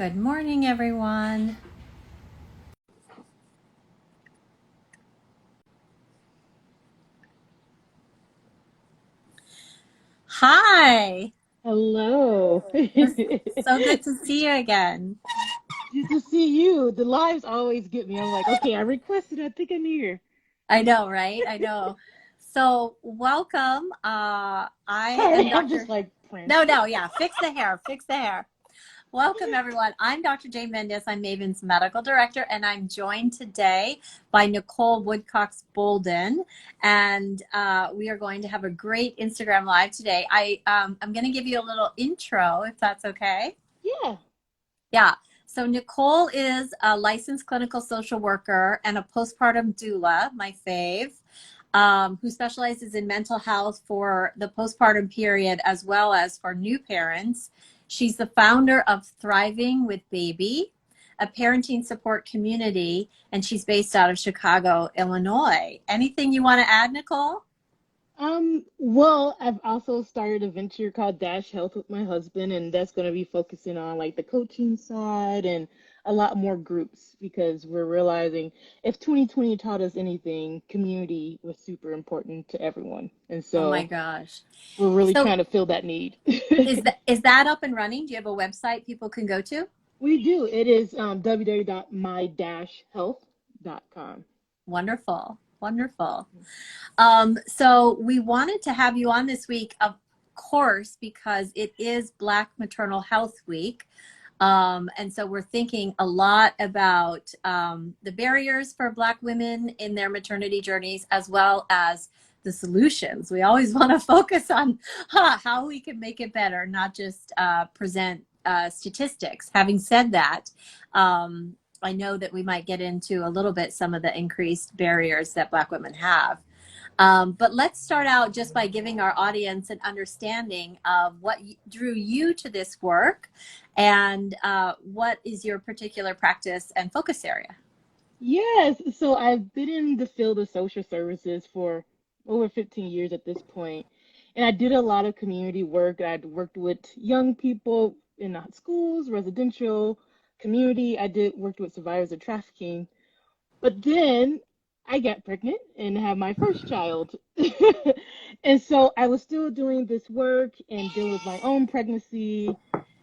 Good morning, everyone. Hi. Hello. It's Good so good to see you again. to see you. The lives always get me. I'm like, okay, I requested. I think I'm here. I know, right? I know. So, welcome. I am Sorry, I'm just Dr. like prancing. No, yeah, fix the hair, fix the hair. Welcome, everyone. I'm Dr. Jane Mendez. I'm Maven's medical director, and I'm joined today by Nicole Woodcox-Bolden. And we are going to have a great Instagram Live today. I'm going to give you a little intro, if that's okay. Yeah. Yeah. So Nicole is a licensed clinical social worker and a postpartum doula, my fave, who specializes in mental health for the postpartum period as well as for new parents. She's the founder of Thriving with Baby, a parenting support community, and she's based out of Chicago, Illinois. Anything you want to add, Nicole? Well, I've also started a venture called Dash Health with my husband, and that's going to be focusing on like the coaching side and a lot more groups because we're realizing if 2020 taught us anything, community was super important to everyone. And Oh my so gosh. we're really So trying to fill that need. is that up and running? Do you have a website people can go to? We do. It is www.my-health.com. Wonderful. Wonderful. So we wanted to have you on this week, of course, because it is Black Maternal Health Week. And so we're thinking a lot about the barriers for Black women in their maternity journeys, as well as the solutions. We always want to focus on how we can make it better, not just present statistics. Having said that, I know that we might get into a little bit some of the increased barriers that Black women have. But let's start out just by giving our audience an understanding of what drew you to this work and what is your particular practice and focus area. Yes, so I've been in the field of social services for over 15 years at this point, and I did a lot of community work. I'd worked with young people in schools, residential, community. I did worked with survivors of trafficking, but then I got pregnant and had my first child. And so I was still doing this work and dealing with my own pregnancy.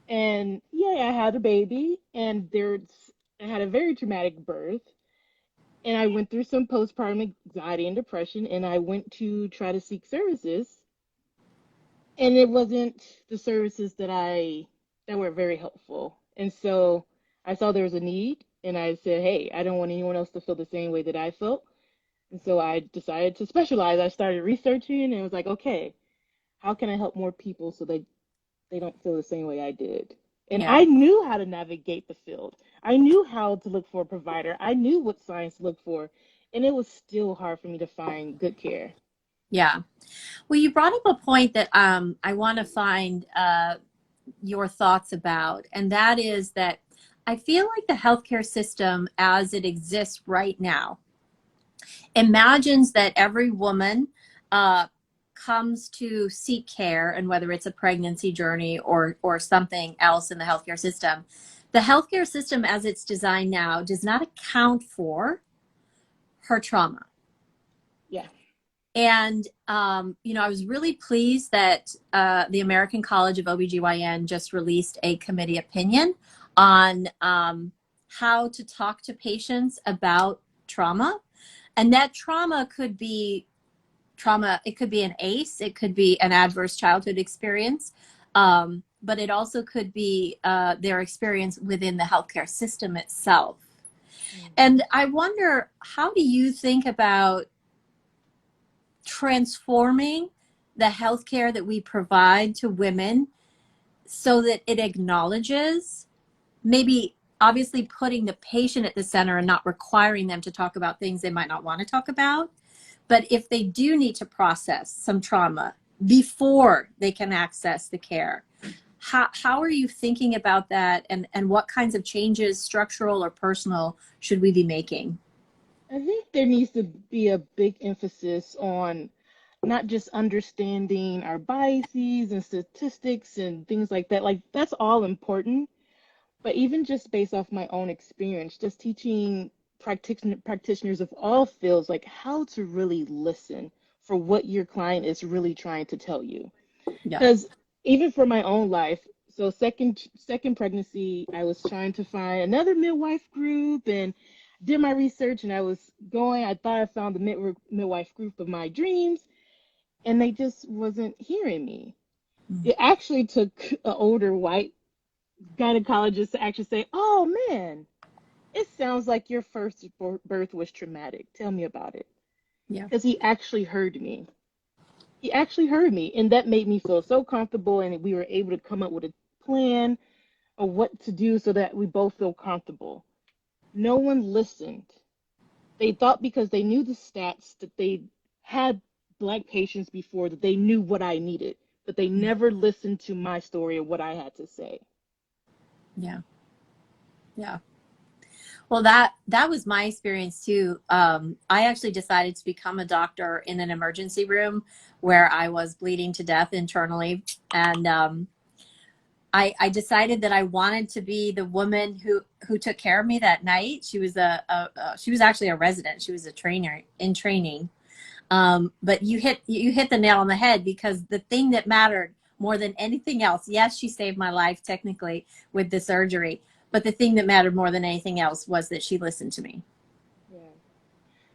And yeah, I had a baby, and I had a very traumatic birth. And I went through some postpartum anxiety and depression, and I went to try to seek services, and it wasn't the services that were very helpful. And so I saw there was a need, and I said, hey, I don't want anyone else to feel the same way that I felt. And so I decided to specialize. I started researching, and it was like, okay, how can I help more people so they don't feel the same way I did? And Yeah. I knew how to navigate the field. I knew how to look for a provider. I knew what signs to look for, and it was still hard for me to find good care. Yeah. Well, you brought up a point that I want to find your thoughts about, and that is that I feel like the healthcare system as it exists right now imagines that every woman uh, comes to seek care, and whether it's a pregnancy journey or something else in the healthcare system as it's designed now does not account for her trauma. Yeah. And, I was really pleased that the American College of OBGYN just released a committee opinion on how to talk to patients about trauma. And that trauma could be trauma, it could be an ACE, it could be an adverse childhood experience, but it also could be their experience within the healthcare system itself. Mhm. And I wonder, how do you think about transforming the healthcare that we provide to women so that it acknowledges, maybe obviously putting the patient at the center and not requiring them to talk about things they might not want to talk about, but if they do need to process some trauma before they can access the care, how are you thinking about that, and what kinds of changes, structural or personal, should we be making? I think there needs to be a big emphasis on not just understanding our biases and statistics and things like that. Like, that's all important. But even just based off my own experience, just teaching practitioners of all fields, like how to really listen for what your client is really trying to tell you. Yeah. Because even for my own life, so second pregnancy, I was trying to find another midwife group and did my research, and I thought I found the midwife group of my dreams, and they just wasn't hearing me. Mm. It actually took an older white gynecologist to actually say, "Oh man, it sounds like your first birth was traumatic. Tell me about it." Yeah. Because he actually heard me. He actually heard me, and that made me feel so comfortable, and we were able to come up with a plan of what to do so that we both feel comfortable. No one listened. They thought because they knew the stats that they had Black patients before that they knew what I needed, but they never listened to my story or what I had to say. Yeah. Yeah. Well, that was my experience too. I actually decided to become a doctor in an emergency room where I was bleeding to death internally, and I decided that I wanted to be the woman who took care of me that night. She was she was actually a resident. She was a trainer in training. But you hit the nail on the head, because the thing that mattered more than anything else, yes, she saved my life technically with the surgery, but the thing that mattered more than anything else was that she listened to me. Yeah.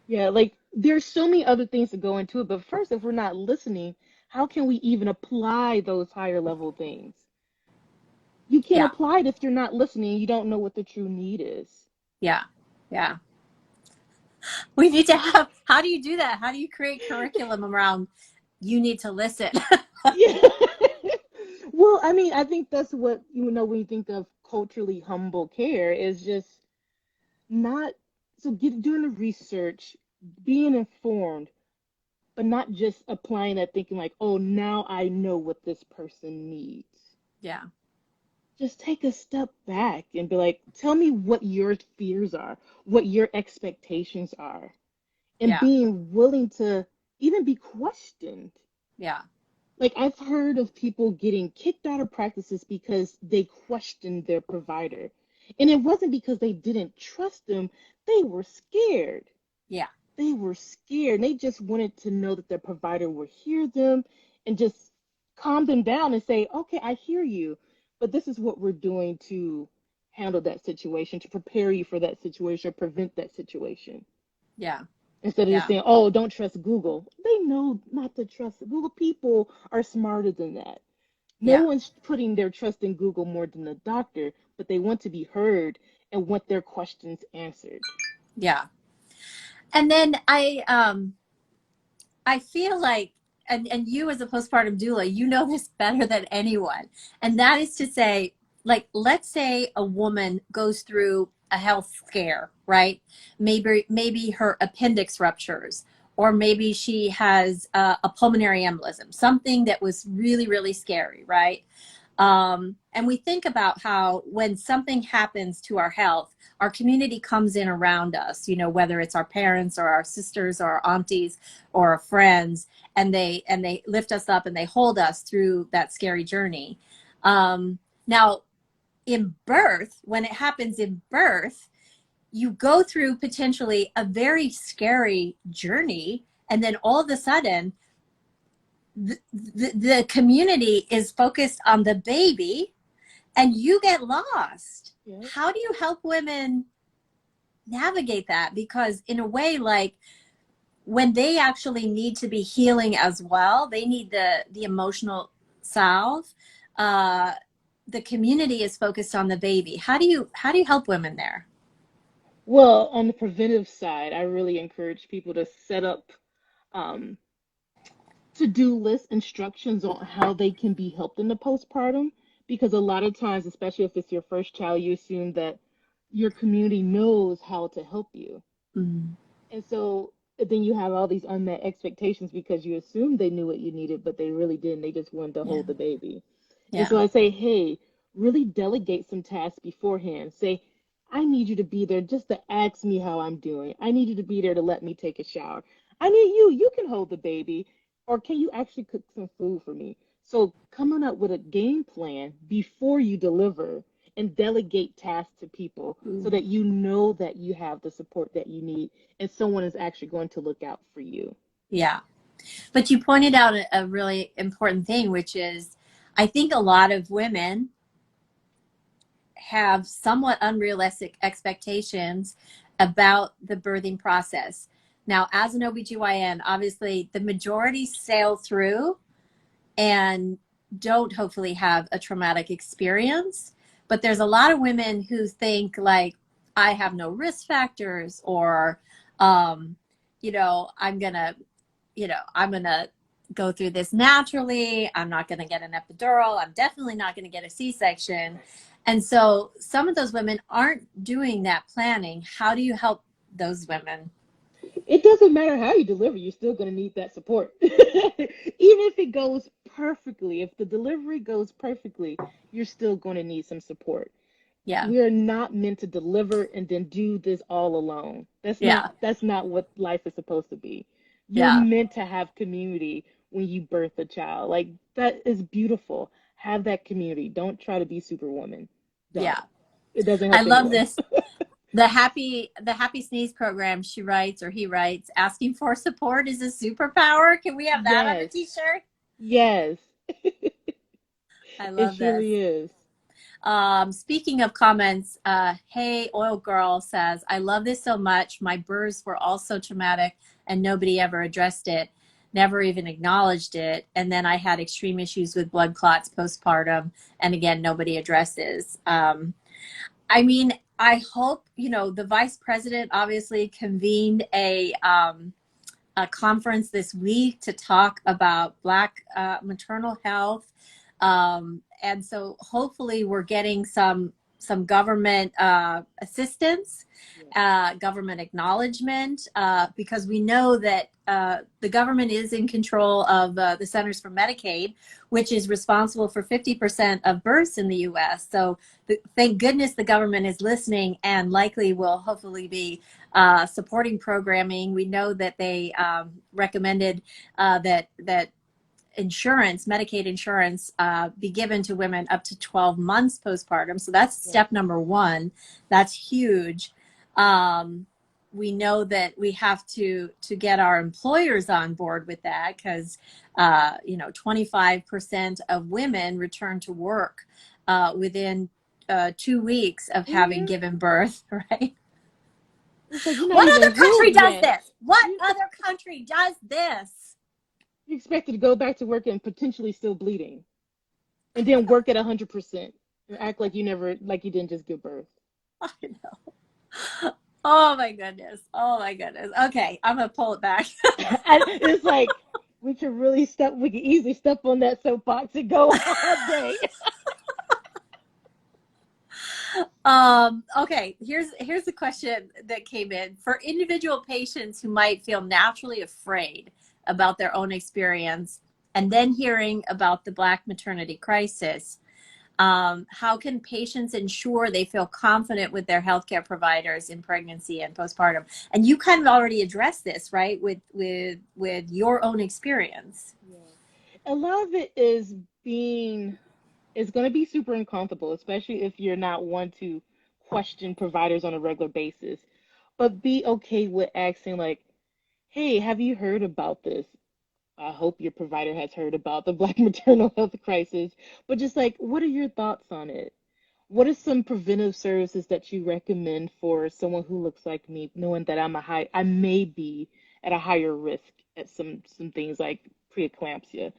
Yeah, like there's so many other things to go into it, but first, if we're not listening, how can we even apply those higher level things? You can't Yeah. apply it if you're not listening. You don't know what the true need is. Yeah. Yeah. We need to have, how do you do that? How do you create curriculum around you need to listen? Yeah. Well, I mean, I think that's what, when you think of culturally humble care is just not doing the research, being informed, but not just applying that thinking like, oh, now I know what this person needs. Yeah. Just take a step back and be like, tell me what your fears are, what your expectations are, and Yeah. being willing to even be questioned. Yeah. Like, I've heard of people getting kicked out of practices because they questioned their provider. And it wasn't because they didn't trust them, they were scared. Yeah. They were scared. They just wanted to know that their provider would hear them and just calm them down and say, okay, I hear you, but this is what we're doing to handle that situation, to prepare you for that situation or prevent that situation. Yeah. Instead of just Yeah. saying, oh, don't trust Google. They know not to trust Google. People are smarter than that. No Yeah. one's putting their trust in Google more than the doctor, but they want to be heard and want their questions answered. Yeah. And then I feel like, and you as a postpartum doula, you know this better than anyone. And that is to say, like, let's say a woman goes through a health scare, right? Maybe her appendix ruptures, or maybe she has a pulmonary embolism, something that was really, really scary, right? And we think about how when something happens to our health, our community comes in around us, whether it's our parents or our sisters or our aunties or our friends, and they lift us up and they hold us through that scary journey. Now, in birth, when it happens in birth, you go through potentially a very scary journey, and then all of a sudden, the community is focused on the baby, and you get lost. Yeah. How do you help women navigate that? Because in a way, like, when they actually need to be healing as well, they need the emotional salve. The community is focused on the baby. How do you help women there? Well, on the preventive side, I really encourage people to set up um, to-do list instructions on how they can be helped in the postpartum, because a lot of times, especially if it's your first child, you assume that your community knows how to help you. Mm. And so then you have all these unmet expectations because you assumed they knew what you needed, but they really didn't. They just wanted to Yeah. hold the baby. And Yeah. so I say, hey, really delegate some tasks beforehand. Say, I need you to be there just to ask me how I'm doing. I need you to be there to let me take a shower. I need you can hold the baby, or can you actually cook some food for me? So coming up with a game plan before you deliver and delegate tasks to people so that you know that you have the support that you need and someone is actually going to look out for you. Yeah. But you pointed out a really important thing, which is I think a lot of women have somewhat unrealistic expectations about the birthing process. Now, as an OBGYN, obviously the majority sail through and don't hopefully have a traumatic experience. But there's a lot of women who think like, I have no risk factors, or, you know, I'm going to go through this naturally. I'm not going to get an epidural. I'm definitely not going to get a C-section. And so some of those women aren't doing that planning. How do you help those women? It doesn't matter how you deliver, you're still going to need that support. Even if it goes perfectly, if the delivery goes perfectly, you're still going to need some support. Yeah. We are not meant to deliver and then do this all alone. Yeah. That's not what life is supposed to be. You're Yeah. meant to have community when you birth a child. Like, that is beautiful. Have that community. Don't try to be Superwoman. Don't. Yeah. It doesn't I help love anyone. this. The happy sneeze program, she writes, or he writes, asking for support is a superpower. Can we have that on a Yes. t-shirt? Yes. I It love this. surely is. Speaking of comments, Hey Oil Girl says, I love this so much. My births were all so traumatic and nobody ever addressed it, never even acknowledged it. And then I had extreme issues with blood clots postpartum. And again, nobody addresses. I mean, I hope, you know, the vice president obviously convened a conference this week to talk about Black maternal health. And so hopefully we're getting some government assistance, government acknowledgement, because we know that the government is in control of the Centers for Medicaid, which is responsible for 50% of births in the U.S. So thank goodness the government is listening and likely will hopefully be supporting programming. We know that they recommended that insurance, Medicaid insurance, be given to women up to 12 months postpartum. So that's step number one. That's huge. We know that we have to get our employers on board with that because, 25% of women return to work within 2 weeks of having given birth, right? It's like, you're not What even other country healed does yet. this? What other country does this? You expected to go back to work and potentially still bleeding, and then work at 100% and act like you didn't just give birth. I know. Oh my goodness. Oh my goodness. Okay, I'm gonna pull it back. And it's like we can easily step on that soapbox and go all day. Okay, here's the question that came in. For individual patients who might feel naturally afraid about their own experience and then hearing about the Black maternity crisis, how can patients ensure they feel confident with their healthcare providers in pregnancy and postpartum? And you kind of already addressed this, right, with your own experience. Yeah. A lot of it is it's going to be super uncomfortable, especially if you're not one to question providers on a regular basis. But be okay with asking, like, hey, have you heard about this? I hope your provider has heard about the Black maternal health crisis. But just like, what are your thoughts on it? What are some preventive services that you recommend for someone who looks like me, knowing that I may be at a higher risk at some things like preeclampsia?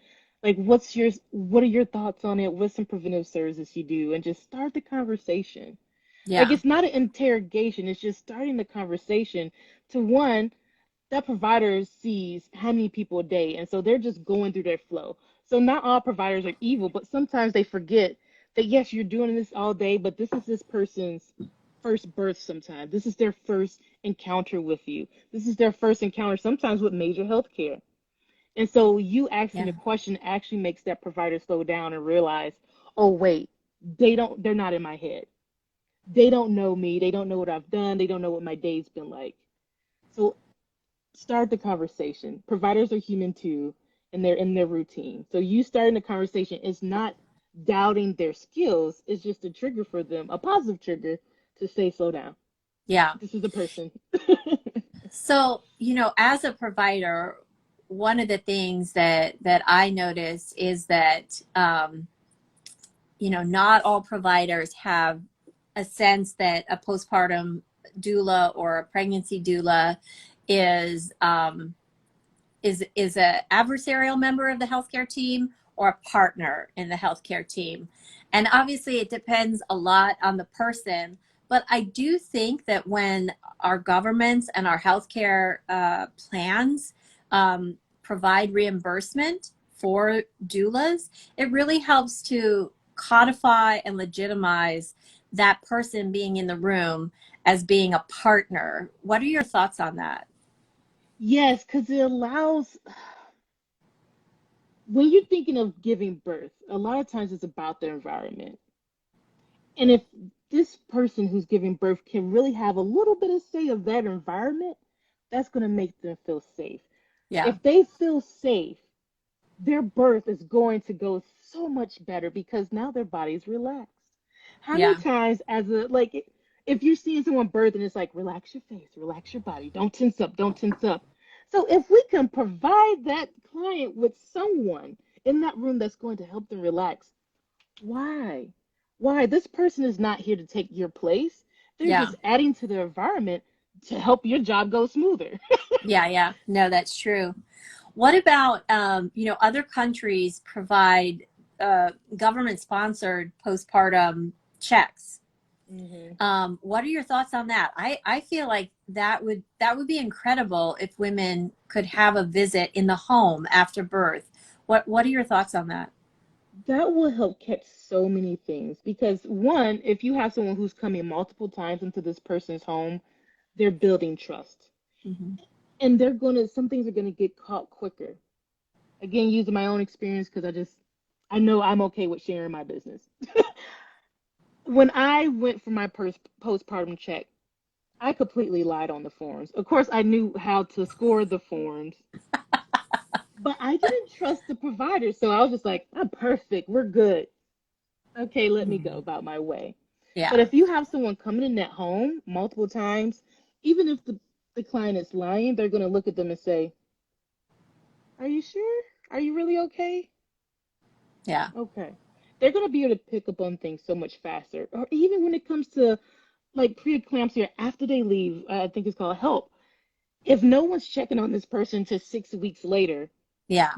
Like, what are your thoughts on it? What's some preventive services you do? And just start the conversation. Like, Yeah. it's not an interrogation, it's just starting the conversation to one, that provider sees how many people a day, and so they're just going through their flow. So not all providers are evil, but sometimes they forget that yes, you're doing this all day, but this is this person's first birth sometimes. This is their first encounter with you. This is their first encounter sometimes with major health care. And so you asking Yeah. the question actually makes that provider slow down and realize, oh wait, they're not in my head. They don't know me. They don't know what I've done. They don't know what my day's been like. So start the conversation. Providers are human too, and they're in their routine. So you starting the conversation is not doubting their skills is just a trigger for them, a positive trigger to say, slow down. Yeah. This is a person. So, as a provider, one of the things that I notice is that, not all providers have a sense that a postpartum doula or a pregnancy doula is a adversarial member of the healthcare team or a partner in the healthcare team. And obviously it depends a lot on the person, but I do think that when our governments and our healthcare plans provide reimbursement for doulas, it really helps to codify and legitimize that person being in the room as being a partner. What are your thoughts on that? Yes, because it allows, when you're thinking of giving birth, a lot of times it's about the environment. And if this person who's giving birth can really have a little bit of say of that environment, that's going to make them feel safe. Yeah. If they feel safe, their birth is going to go so much better because now their body's relaxed. How many Yeah. times, as a like, if you're seeing someone birth and it's like, relax your face, relax your body, don't tense up, don't tense up. So if we can provide that client with someone in that room that's going to help them relax, why? Why? This person is not here to take your place. They're Yeah. just adding to the environment to help your job go smoother. Yeah. Yeah. No, that's true. What about, other countries provide government sponsored postpartum checks? Hmm. What are your thoughts on that? I feel like that would be incredible if women could have a visit in the home after birth. What are your thoughts on that? That will help catch so many things because one, if you have someone who's coming multiple times into this person's home, they're building trust. Hmm. And some things are gonna get caught quicker. Again, using my own experience because I know I'm okay with sharing my business. When I went for my postpartum check, I completely lied on the forms. Of course, I knew how to score the forms, but I didn't trust the provider. So I was just like, I'm perfect. We're good. Okay, let me go about my way. But Yeah. if you have someone coming in that home multiple times, even if the client is lying, they're going to look at them and say, are you sure? Are you really okay? Yeah. Okay. They're going to be able to pick up on things so much faster. Or even when it comes to like preeclampsia after they leave, I think it's called help. If no one's checking on this person to 6 weeks later, Yeah.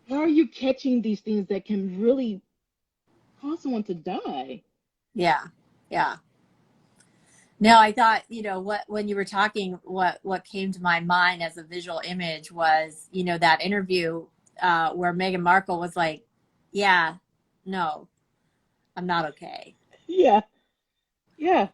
how are you catching these things that can really cause someone to die? Yeah. Yeah. No, I thought, what when you were talking, what came to my mind as a visual image was, that interview where Meghan Markle was like, "Yeah, no, I'm not okay. Yeah, yeah.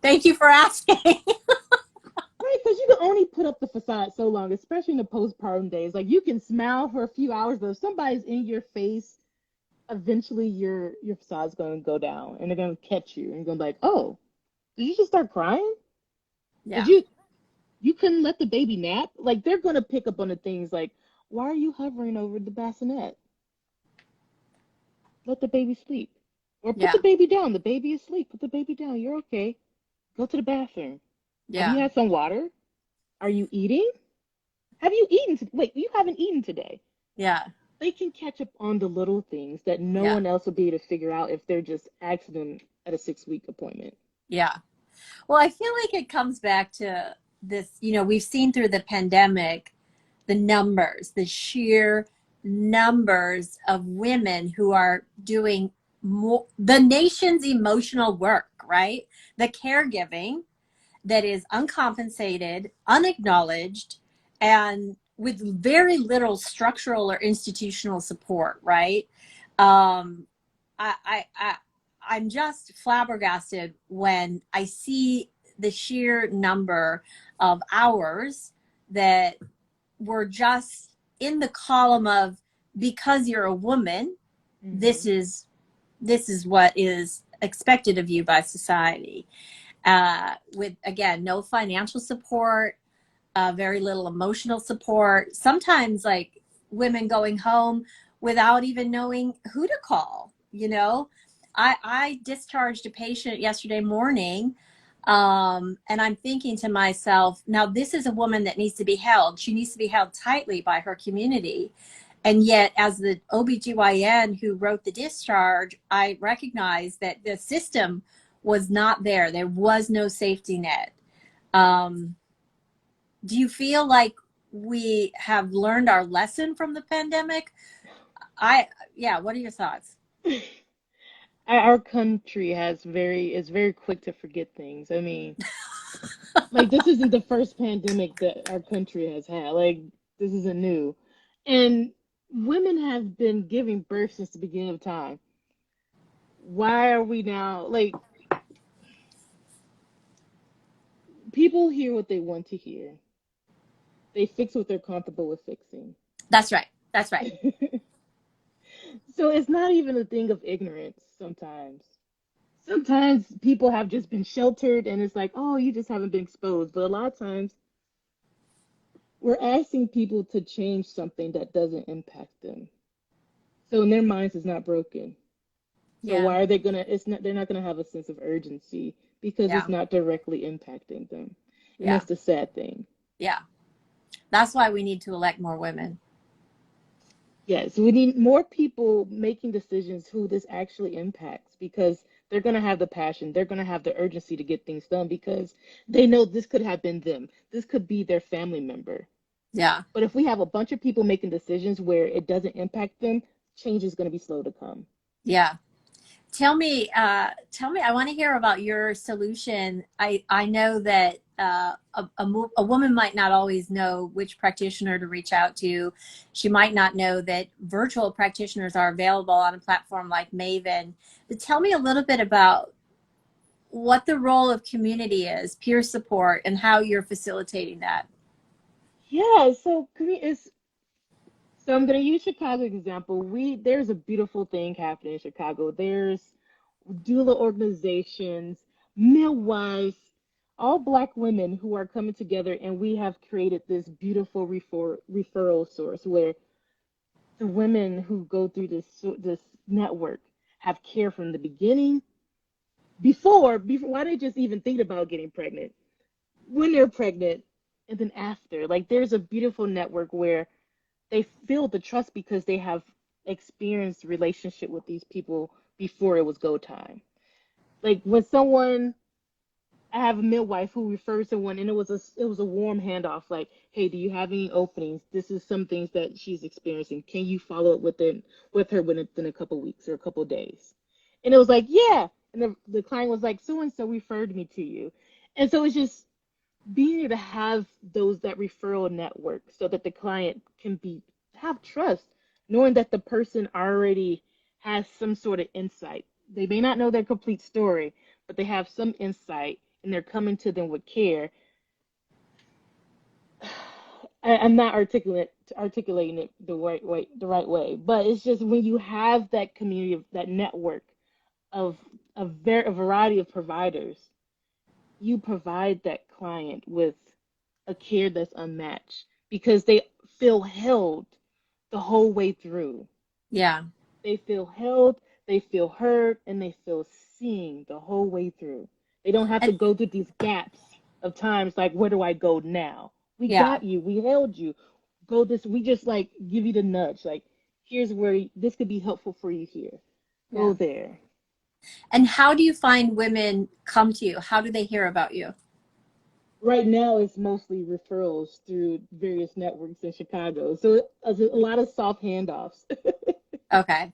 Thank you for asking." Right, because you can only put up the facade so long, especially in the postpartum days. Like you can smile for a few hours, but if somebody's in your face, eventually your facade's gonna go down and they're gonna catch you and you're gonna be like, oh, did you just start crying? Did Yeah. you couldn't let the baby nap? Like they're gonna pick up on the things like, why are you hovering over the bassinet? Let the baby sleep. Or put the Yeah. baby down. The baby is asleep. Put the baby down. You're okay. Go to the bathroom. Have you Yeah. had some water? Are you eating? Have you eaten? Wait, you haven't eaten today. Yeah. They can catch up on the little things that no Yeah. one else will be able to figure out if they're just asking them at a 6 week appointment. Yeah. Well, I feel like it comes back to this, we've seen through the pandemic the numbers, the sheer numbers of women who are doing more, the nation's emotional work, right? The caregiving that is uncompensated, unacknowledged, and with very little structural or institutional support, right? Um, I I'm just flabbergasted when I see the sheer number of hours that were just in the column of, because you're a woman, this Mm-hmm. is this is what is expected of you by society. With, again, no financial support, very little emotional support. Sometimes, like, women going home without even knowing who to call. I discharged a patient yesterday morning, and I'm thinking to myself, now this is a woman that needs to be held. She needs to be held tightly by her community. And yet, as the OBGYN who wrote the discharge, I recognized that the system was not there. There was no safety net. Do you feel like we have learned our lesson from the pandemic? Yeah, what are your thoughts? Our country is very quick to forget things. I mean, like this isn't the first pandemic that our country has had. Like this isn't new. And women have been giving birth since the beginning of time. Why are we now like people hear what they want to hear. They fix what they're comfortable with fixing. That's right. That's right. So it's not even a thing of ignorance sometimes. Sometimes people have just been sheltered and it's like, oh, you just haven't been exposed. But a lot of times we're asking people to change something that doesn't impact them. So in their minds it's not broken. So Yeah. why are they gonna they're not gonna have a sense of urgency because Yeah. it's not directly impacting them. And Yeah. that's the sad thing. Yeah. That's why we need to elect more women. Yes, we need more people making decisions who this actually impacts because they're going to have the passion, they're going to have the urgency to get things done because they know this could have been them. This could be their family member. Yeah. But if we have a bunch of people making decisions where it doesn't impact them, change is going to be slow to come. Yeah. Tell me, I want to hear about your solution. I know that a woman might not always know which practitioner to reach out to. She might not know that virtual practitioners are available on a platform like Maven. But tell me a little bit about what the role of community is, peer support, and how you're facilitating that. Yeah, so I'm going to use Chicago example. There's a beautiful thing happening in Chicago. There's doula organizations, midwives, all Black women who are coming together, and we have created this beautiful referral source where the women who go through this network have care from the beginning, before why they just even think about getting pregnant, when they're pregnant, and then after. Like there's a beautiful network where they feel the trust because they have experienced relationship with these people before it was go time. Like when someone I have a midwife who refers someone and it was a warm handoff like, hey, do you have any openings? This is some things that she's experiencing. Can you follow up with her within a couple weeks or a couple days? And it was like, yeah. And the client was like, so and so referred me to you. And so it's just being able to have that referral network so that the client can have trust, knowing that the person already has some sort of insight. They may not know their complete story, but they have some insight and they're coming to them with care. I'm not articulating it the right way, but it's just when you have that community, that network of a variety of providers, you provide that client with a care that's unmatched because they feel held the whole way through. Yeah. They feel held, they feel heard, and they feel seen the whole way through. They don't have to And go through these gaps of times like, where do I go now? We yeah. got you, we held you. Go this, we just like give you the nudge, like, here's where this could be helpful for you here. Go Yeah. there. And how do you find women come to you? How do they hear about you? Right now, it's mostly referrals through various networks in Chicago. So a lot of soft handoffs. Okay.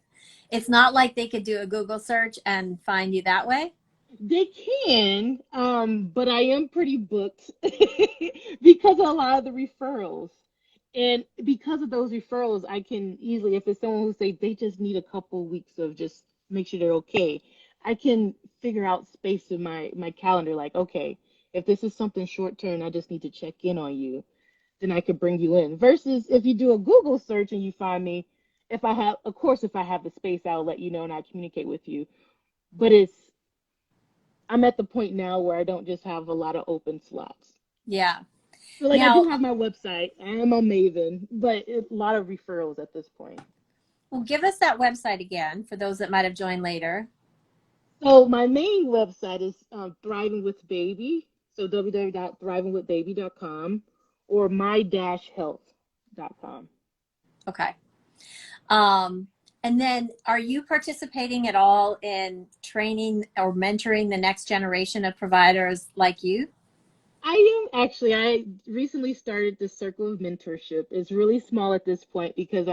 It's not like they could do a Google search and find you that way? They can, but I am pretty booked because of a lot of the referrals. And because of those referrals, I can easily, if it's someone who say they just need a couple weeks of just make sure they're okay, I can figure out space in my calendar. Like, okay, if this is something short term, I just need to check in on you, then I could bring you in. Versus if you do a Google search and you find me, if I have the space, I'll let you know and I'll communicate with you. But I'm at the point now where I don't just have a lot of open slots. Yeah. So like I Now, do have my website. I am on Maven, but a lot of referrals at this point. Well, give us that website again for those that might have joined later. So my main website is Thriving with Baby, so www.thrivingwithbaby.com or my-health.com. Okay. Um, and then are you participating at all in training or mentoring the next generation of providers like you? I am actually. I recently started the circle of mentorship. It's really small at this point because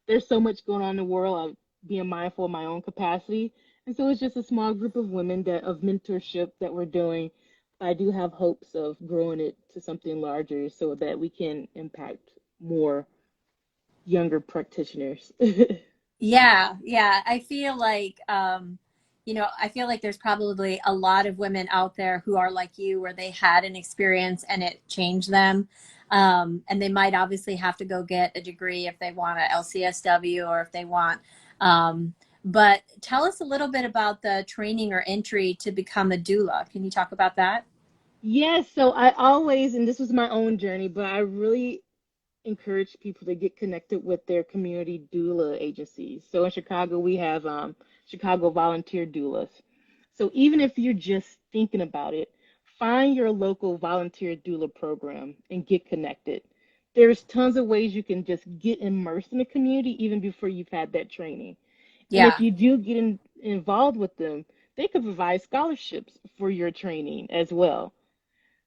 there's so much going on in the world. I'm being mindful of my own capacity. And so it's just a small group of women of mentorship that we're doing. I do have hopes of growing it to something larger so that we can impact more younger practitioners. Yeah, yeah. I feel like, I feel like there's probably a lot of women out there who are like you, where they had an experience and it changed them. And they might obviously have to go get a degree if they want a LCSW or if they want. But tell us a little bit about the training or entry to become a doula. Can you talk about that? Yes, so I always, and this was my own journey, but I really encourage people to get connected with their community doula agencies. So in Chicago, we have Chicago Volunteer Doulas. So even if you're just thinking about it, find your local volunteer doula program and get connected. There's tons of ways you can just get immersed in the community even before you've had that training. And if Yeah, you do get involved with them, they could provide scholarships for your training as well.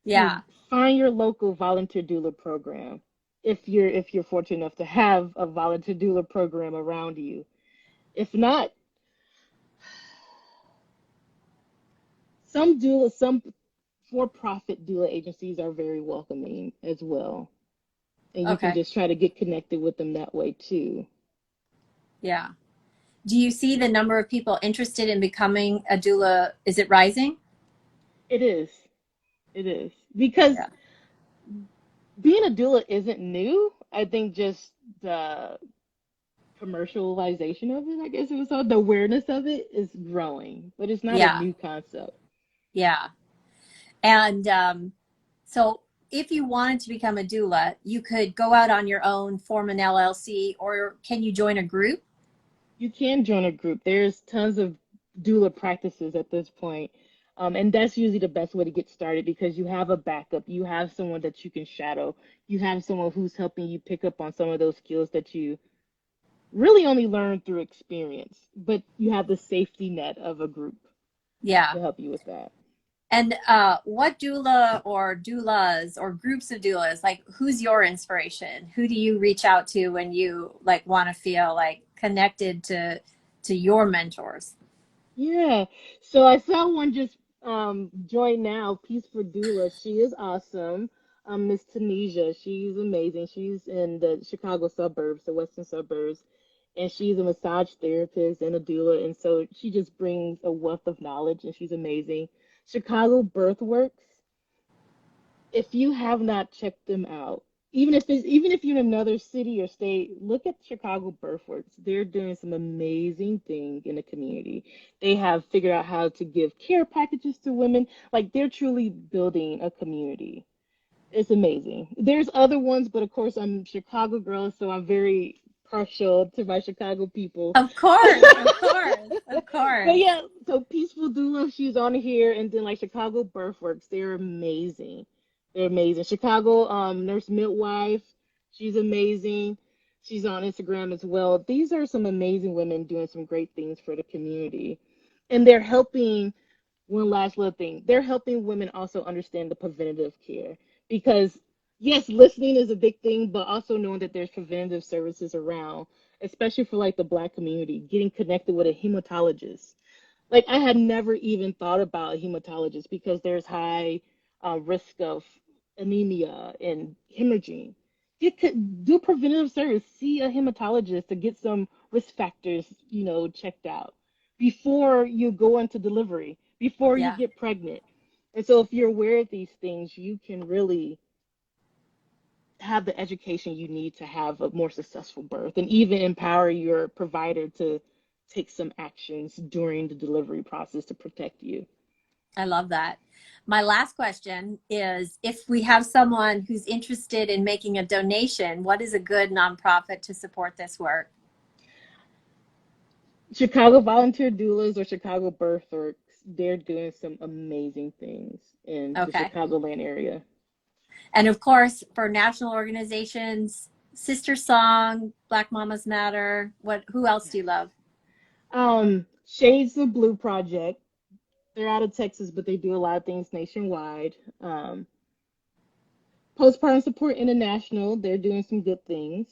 So yeah, find your local volunteer doula program if you're fortunate enough to have a volunteer doula program around you. If not, some for-profit doula agencies are very welcoming as well. And you can okay, just try to get connected with them that way too. yeah. Do you see the number of people interested in becoming a doula? Is it rising? It is. It is. Because Yeah. being a doula isn't new. I think just the commercialization of it, I guess it was called, the awareness of it is growing, but it's not a Yeah. new concept. Yeah. And so if you wanted to become a doula, you could go out on your own, form an LLC, or can you join a group? You can join a group. There's tons of doula practices at this point. And that's usually the best way to get started because you have a backup. You have someone that you can shadow. You have someone who's helping you pick up on some of those skills that you really only learn through experience. But you have the safety net of a group Yeah. to help you with that. And what doula or doulas or groups of doulas, like who's your inspiration? Who do you reach out to when you like want to feel like connected to your mentors? Yeah. So I saw one just join now, Peace for Doula. She is awesome. Miss Tunisia. She's amazing. She's in the Chicago suburbs, the western suburbs, and she's a massage therapist and a doula. And so she just brings a wealth of knowledge and she's amazing. Chicago Birthworks, if you have not checked them out, even if you're in another city or state, look at Chicago Birthworks. They're doing some amazing thing in the community. They have figured out how to give care packages to women. Like they're truly building a community. It's amazing. There's other ones, but of course I'm Chicago girl, so I'm very partial to my Chicago people. Of course, of course, of But course. yeah, so Peaceful Doula, she's on here, and then like Chicago Birthworks, they're amazing. They're amazing. Chicago Nurse Midwife, she's amazing. She's on Instagram as well. These are some amazing women doing some great things for the community. And they're helping, one last little thing, they're helping women also understand the preventative care. Because yes, listening is a big thing, but also knowing that there's preventative services around, especially for like the Black community, getting connected with a hematologist. Like I had never even thought about a hematologist because there's high risk of anemia and hemorrhaging. Do preventative service. See a hematologist to get some risk factors, checked out before you go into delivery, before you Yeah. get pregnant. And so, if you're aware of these things, you can really have the education you need to have a more successful birth and even empower your provider to take some actions during the delivery process to protect you. I love that. My last question is if we have someone who's interested in making a donation, what is a good nonprofit to support this work? Chicago Volunteer Doulas or Chicago Birthworks, they're doing some amazing things in the Okay. Chicagoland area. And of course, for national organizations, Sister Song, Black Mamas Matter. Who else do you love? Shades of Blue Project. They're out of Texas, but they do a lot of things nationwide. Postpartum Support International, they're doing some good things.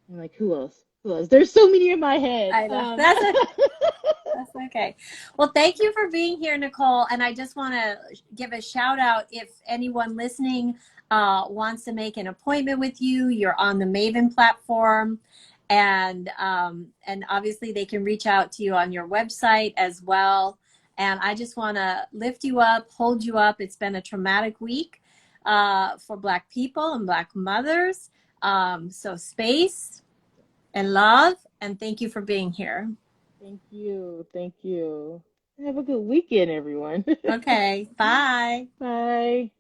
I'm like, who else? Who else? There's so many in my head. I know. That's okay. Well, thank you for being here, Nicole. And I just want to give a shout out if anyone listening wants to make an appointment with you. You're on the Maven platform, and obviously they can reach out to you on your website as well. And I just want to lift you up, hold you up. It's been a traumatic week for Black people and Black mothers. So space and love, and thank you for being here. Thank you. Thank you. Have a good weekend, everyone. Okay, bye. Bye.